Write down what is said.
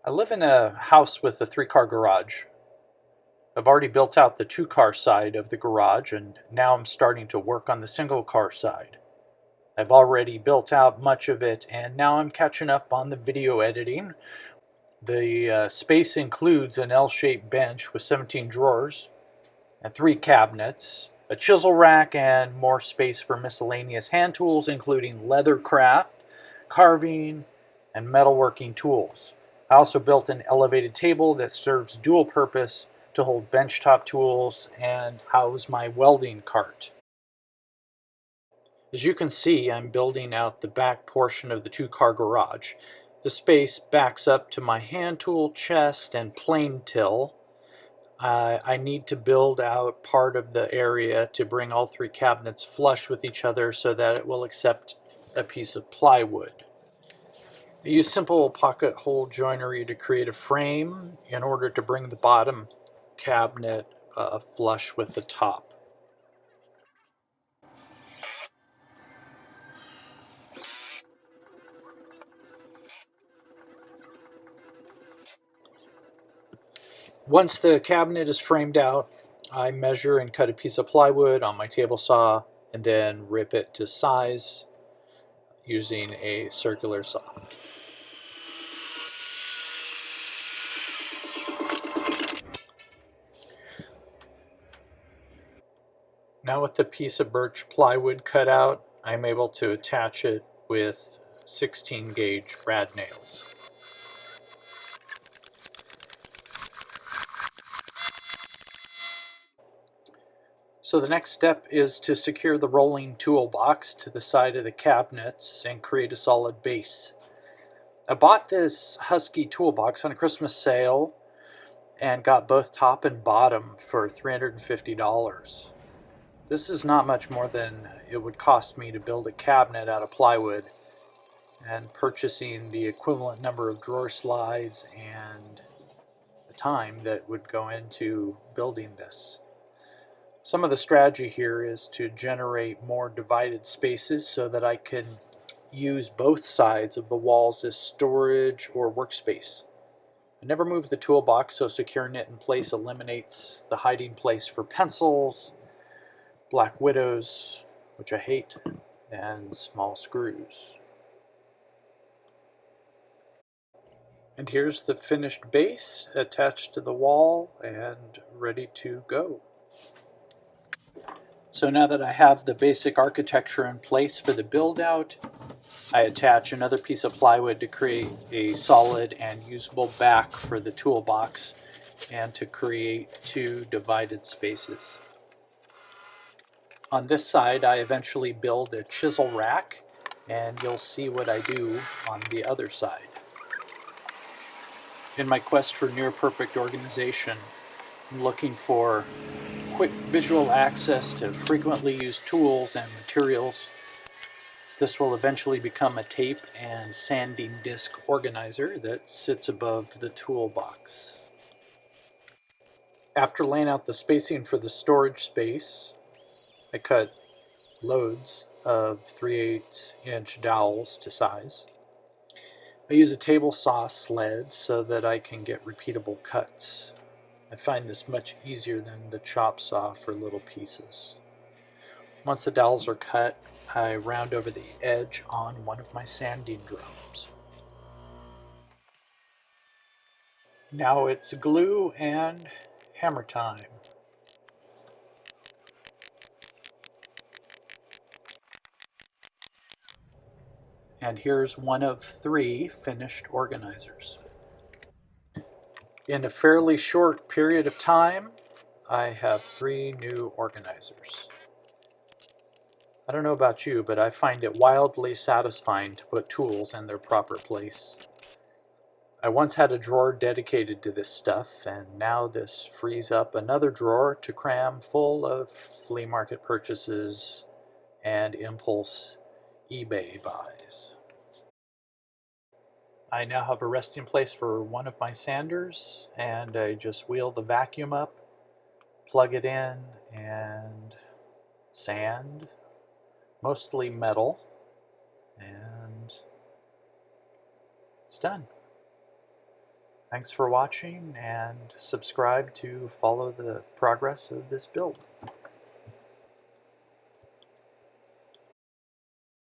I live in a house with a 3-car garage. I've already built out the 2-car side of the garage, and now I'm starting to work on the single-car side. I've already built out much of it, and now I'm catching up on the video editing. The space includes an L-shaped bench with 17 drawers and 3 cabinets, a chisel rack, and more space for miscellaneous hand tools, including leather craft, carving, and metalworking tools. I also built an elevated table that serves dual purpose to hold benchtop tools and house my welding cart. As you can see, I'm building out the back portion of the 2-car garage. The space backs up to my hand tool chest and plane till. I need to build out part of the area to bring all 3 cabinets flush with each other so that it will accept a piece of plywood. I use simple pocket hole joinery to create a frame in order to bring the bottom cabinet flush with the top. Once the cabinet is framed out, I measure and cut a piece of plywood on my table saw and then rip it to size using a circular saw. Now with the piece of birch plywood cut out, I'm able to attach it with 16 gauge brad nails. So the next step is to secure the rolling toolbox to the side of the cabinets and create a solid base. I bought this Husky toolbox on a Christmas sale and got both top and bottom for $350. This is not much more than it would cost me to build a cabinet out of plywood, and purchasing the equivalent number of drawer slides and the time that would go into building this. Some of the strategy here is to generate more divided spaces so that I can use both sides of the walls as storage or workspace. I never move the toolbox, so securing it in place eliminates the hiding place for pencils, black widows, which I hate, and small screws. And here's the finished base attached to the wall and ready to go. So now that I have the basic architecture in place for the build out, I attach another piece of plywood to create a solid and usable back for the toolbox and to create 2 divided spaces. On this side, I eventually build a chisel rack, and you'll see what I do on the other side. In my quest for near perfect organization, I'm looking for quick visual access to frequently used tools and materials. This will eventually become a tape and sanding disc organizer that sits above the toolbox. After laying out the spacing for the storage space, I cut loads of 3/8 inch dowels to size. I use a table saw sled so that I can get repeatable cuts. I find this much easier than the chop saw for little pieces. Once the dowels are cut, I round over the edge on one of my sanding drums. Now it's glue and hammer time. And here's one of 3 finished organizers. In a fairly short period of time, I have 3 new organizers. I don't know about you, but I find it wildly satisfying to put tools in their proper place. I once had a drawer dedicated to this stuff, and now this frees up another drawer to cram full of flea market purchases and impulse eBay buys. I now have a resting place for one of my sanders, and I just wheel the vacuum up, plug it in, and sand, mostly metal, and it's done. Thanks for watching, and subscribe to follow the progress of this build.